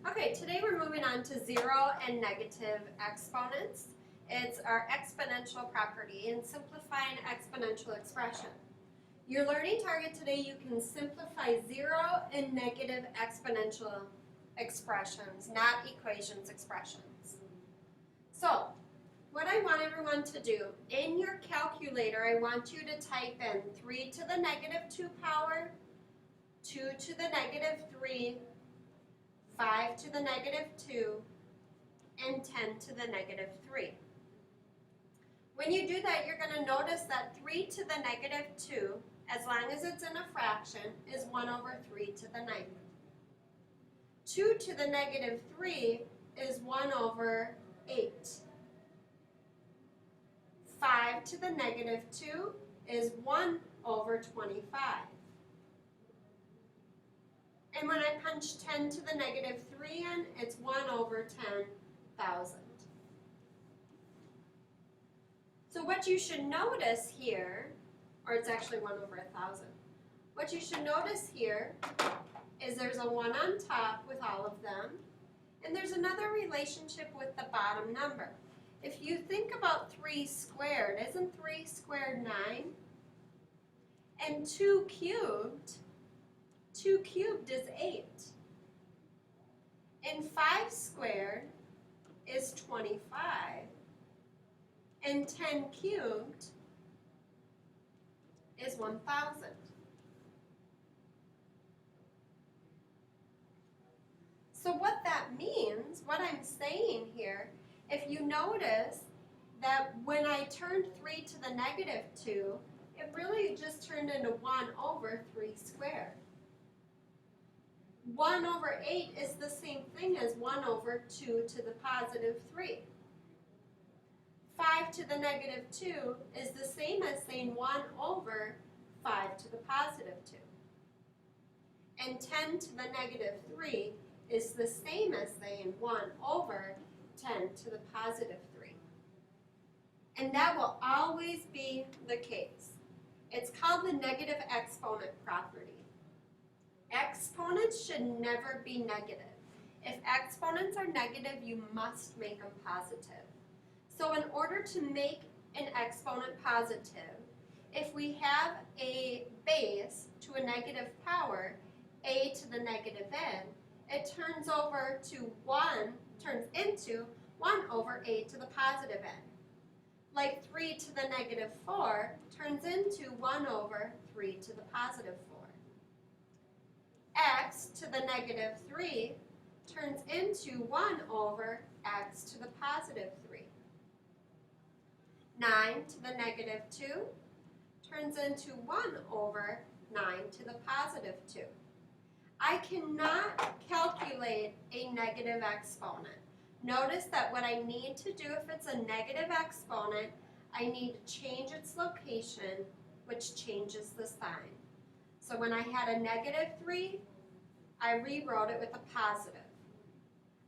Okay, today we're moving on to zero and negative exponents. It's our exponential property and simplifying exponential expression. Your learning target today, you can simplify zero and negative exponential expressions, not equations expressions. So, what I want everyone to do, in your calculator, I want you to type in 3 to the negative 2 power, 2 to the negative 3, 5 to the negative 2, and 10 to the negative 3. When you do that, you're going to notice that 3 to the negative 2, as long as it's in a fraction, is 1 over 3 to the 9th. 2 to the negative 3 is 1 over 8. 5 to the negative 2 is 1 over 25. And when I punch 10 to the negative 3 in, it's 1 over 10,000. So what you should notice here, or it's actually 1 over 1,000. What you should notice here is there's a 1 on top with all of them, and there's another relationship with the bottom number. If you think about 3 squared, isn't 3 squared 9? And 2 cubed is 8. And 5 squared is 25. And 10 cubed is 1,000. So what that means, what I'm saying here, if you notice that when I turned 3 to the negative 2, it really just turned into 1 over 3 squared. 1 over 8 is the same thing as 1 over 2 to the positive 3. 5 to the negative 2 is the same as saying 1 over 5 to the positive 2. And 10 to the negative 3 is the same as saying 1 over 10 to the positive 3. And that will always be the case. It's called the negative exponent property. Exponents should never be negative. If exponents are negative, you must make them positive. So in order to make an exponent positive, if we have a base to a negative power, a to the negative n, it turns into 1 over a to the positive n. Like 3 to the negative 4 turns into 1 over 3 to the positive 4. X to the negative 3 turns into 1 over x to the positive 3. 9 to the negative 2 turns into 1 over 9 to the positive 2. I cannot calculate a negative exponent. Notice that what I need to do if it's a negative exponent, I need to change its location, which changes the sign. So when I had a negative 3, I rewrote it with a positive.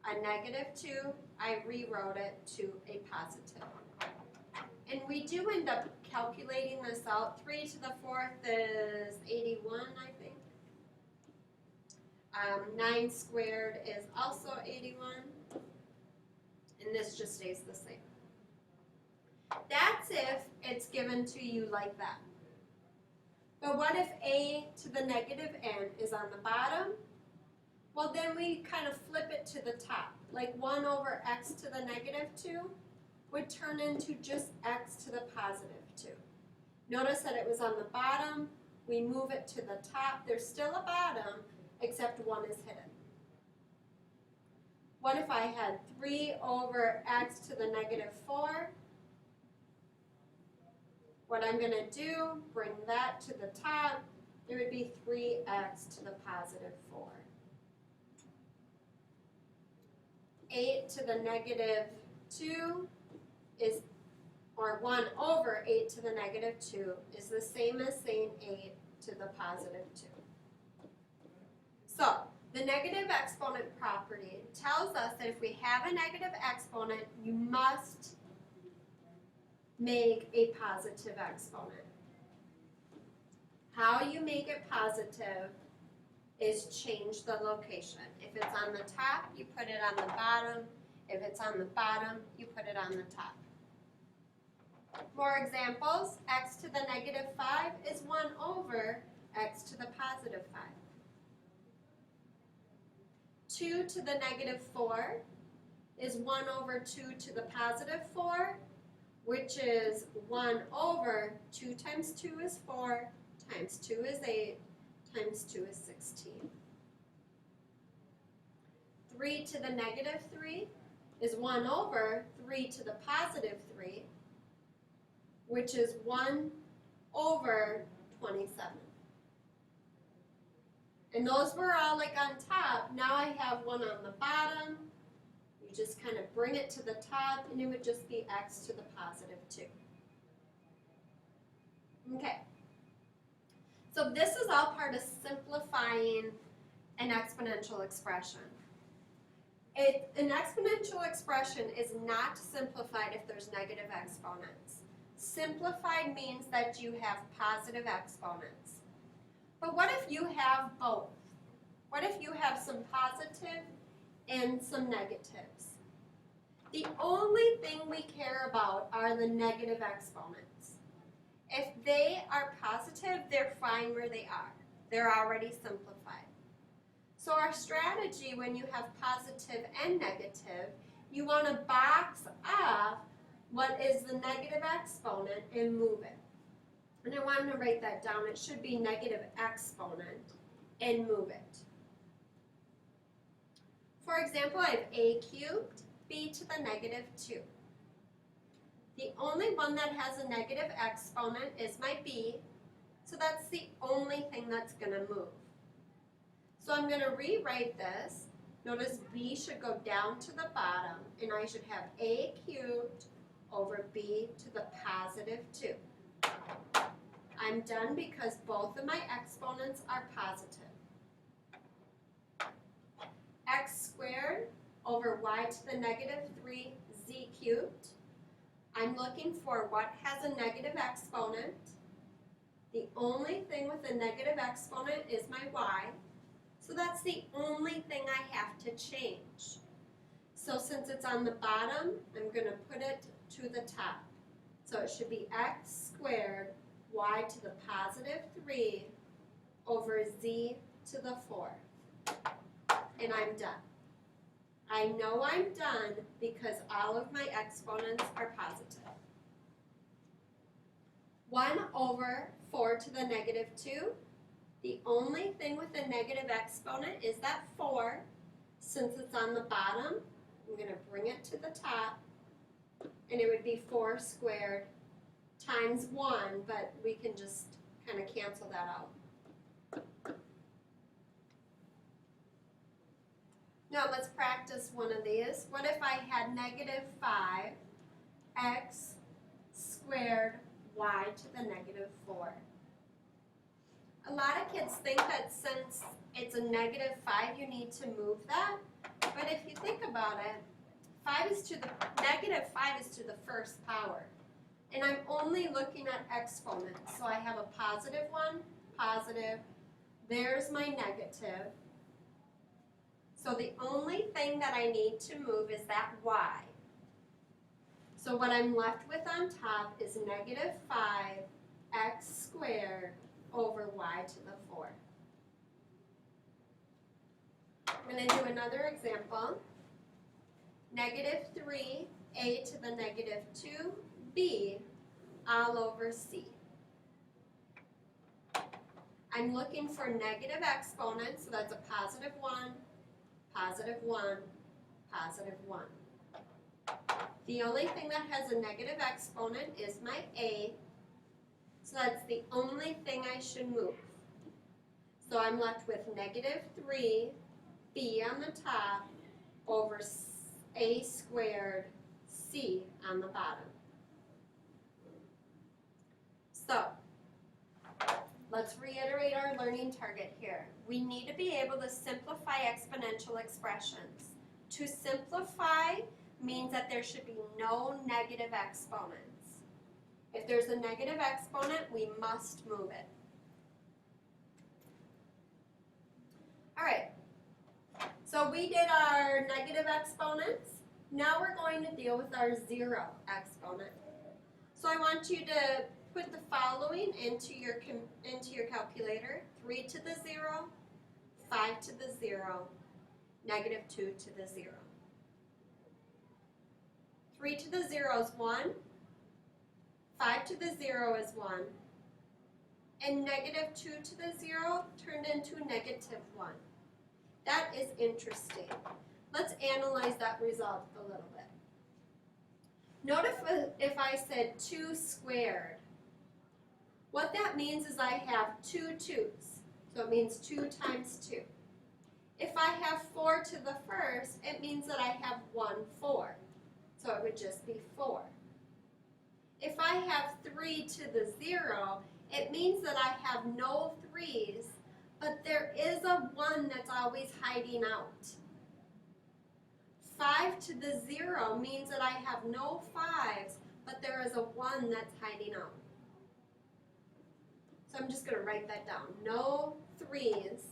A negative 2, I rewrote it to a positive. And we do end up calculating this out. 3 to the 4th is 81, I think. 9 squared is also 81. And this just stays the same. That's if it's given to you like that. But what if a to the negative n is on the bottom? Well, then we kind of flip it to the top. Like 1 over x to the negative 2 would turn into just x to the positive 2. Notice that it was on the bottom. We move it to the top. There's still a bottom, except 1 is hidden. What if I had 3 over x to the negative 4? What I'm going to do, bring that to the top, it would be 3x to the positive 4. 8 to the negative 2 is, or 1 over 8 to the negative 2 is the same as saying 8 to the positive 2. So, the negative exponent property tells us that if we have a negative exponent, you must make a positive exponent. How you make it positive is change the location. If it's on the top, you put it on the bottom. If it's on the bottom, you put it on the top. More examples. X to the negative 5 is 1 over x to the positive 5. 2 to the negative 4 is 1 over 2 to the positive 4, which is 1 over 2 times 2 is 4, times 2 is 8, times 2 is 16. 3 to the negative 3 is 1 over 3 to the positive 3, which is 1 over 27. And those were all like on top. Now I have one on the bottom. You just kind of bring it to the top, and it would just be x to the positive 2. Okay. So this is all part of simplifying an exponential expression. An exponential expression is not simplified if there's negative exponents. Simplified means that you have positive exponents. But what if you have both? What if you have some positive and some negatives? The only thing we care about are the negative exponents. If they are positive, they're fine where they are. They're already simplified. So our strategy when you have positive and negative, you want to box off what is the negative exponent and move it. And I want to write that down. It should be negative exponent and move it. For example, I have a cubed, b to the negative 2. The only one that has a negative exponent is my b, so that's the only thing that's going to move. So I'm going to rewrite this. Notice b should go down to the bottom, and I should have a cubed over b to the positive 2. I'm done because both of my exponents are positive. X squared over y to the negative 3z cubed. I'm looking for what has a negative exponent. The only thing with a negative exponent is my y. So that's the only thing I have to change. So since it's on the bottom, I'm going to put it to the top. So it should be x squared y to the positive 3 over z to the 4. And I'm done. I know I'm done because all of my exponents are positive. 1 over 4 to the negative 2. The only thing with a negative exponent is that 4. Since it's on the bottom, I'm going to bring it to the top, and it would be 4 squared times 1, but we can just kind of cancel that out. Now let's practice one of these. What if I had negative 5x squared y to the negative 4? A lot of kids think that since it's a negative 5, you need to move that. But if you think about it, negative 5 is to the first power. And I'm only looking at exponents. So I have a positive 1, positive. There's my negative. So the only thing that I need to move is that y. So what I'm left with on top is negative 5x squared over y to the 4. I'm going to do another example. Negative 3a to the negative 2b all over c. I'm looking for negative exponents, so that's a positive 1, positive 1, positive 1. The only thing that has a negative exponent is my a, so that's the only thing I should move. So I'm left with negative 3b on the top over a squared c on the bottom. So let's reiterate our learning target here. We need to be able to simplify exponential expressions. To simplify means that there should be no negative exponents. If there's a negative exponent, we must move it. All right, so we did our negative exponents. Now we're going to deal with our zero exponent. So I want you to put the following into your calculator. 3 to the 0, 5 to the 0, negative 2 to the 0. 3 to the 0 is 1, 5 to the 0 is 1, and negative 2 to the 0 turned into negative 1. That is interesting. Let's analyze that result a little bit. Notice if I said 2 squared. What that means is I have 2 2's. So it means 2 times 2. If I have 4 to the first, it means that I have 1 4. So it would just be 4. If I have 3 to the 0, it means that I have no 3's, but there is a 1 that's always hiding out. 5 to the 0 means that I have no 5's, but there is a 1 that's hiding out. So I'm just going to write that down. No 3's.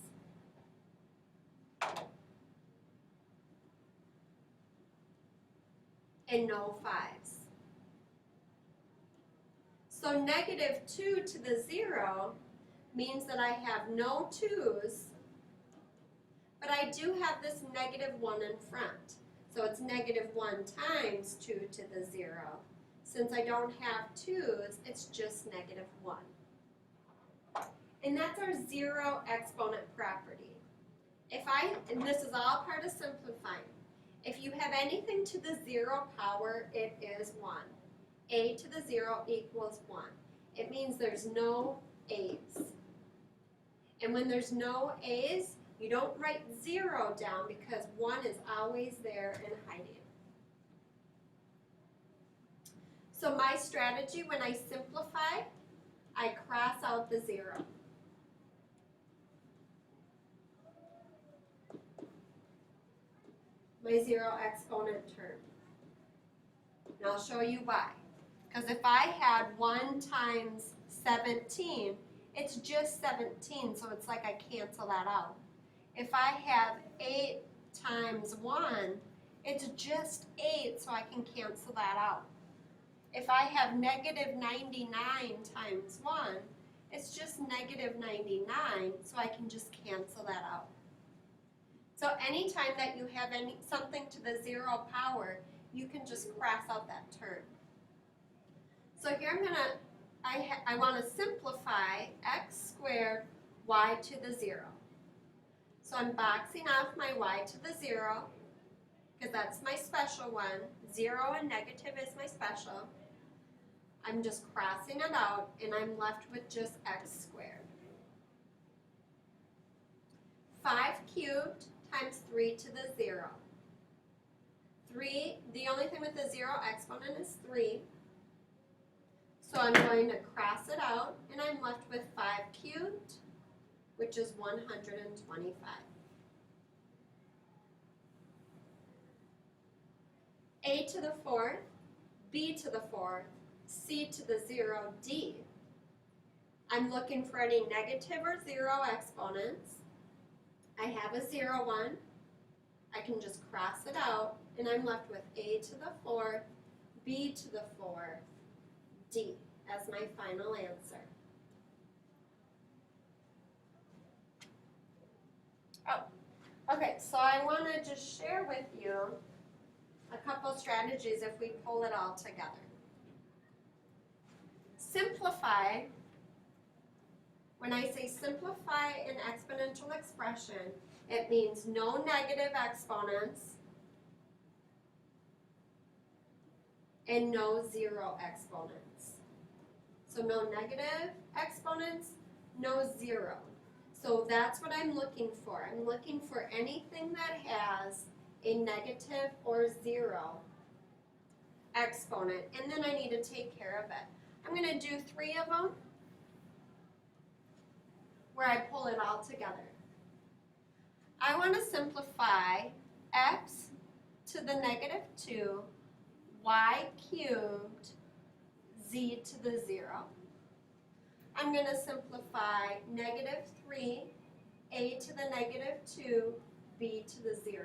And no 5's. So negative 2 to the 0 means that I have no 2's, but I do have this negative 1 in front. So it's negative 1 times 2 to the 0. Since I don't have 2's, it's just negative 1. And that's our zero exponent property. And this is all part of simplifying. If you have anything to the 0 power, it is 1. A to the 0 equals 1. It means there's no a's. And when there's no a's, you don't write 0 down because 1 is always there and hiding. So my strategy when I simplify, I cross out the 0. My zero exponent term. And I'll show you why. Because if I had 1 times 17, it's just 17, so it's like I cancel that out. If I have 8 times 1, it's just 8, so I can cancel that out. If I have negative 99 times 1, it's just negative 99, so I can just cancel that out. So anytime that you have something to the 0 power, you can just cross out that term. So here I want to simplify x squared y to the 0. So I'm boxing off my y to the 0, because that's my special one. 0 and negative is my special. I'm just crossing it out, and I'm left with just x squared. 5 cubed times 3 to the 0. 3, the only thing with the 0 exponent is 3. So I'm going to cross it out, and I'm left with 5 cubed, which is 125. A to the 4th, b to the 4th, c to the 0, d. I'm looking for any negative or 0 exponents. I have a 0 one. I can just cross it out, and I'm left with a to the 4th, b to the 4th, d as my final answer. Oh, okay, so I want to just share with you a couple strategies if we pull it all together. Simplify. When I say simplify an exponential expression, it means no negative exponents and no 0 exponents. So no negative exponents, no 0. So that's what I'm looking for. I'm looking for anything that has a negative or 0 exponent, and then I need to take care of it. I'm going to do 3 of them where I pull it all together. I want to simplify x to the negative 2, y cubed, z to the 0. I'm going to simplify negative 3, a to the negative 2, b to the 0.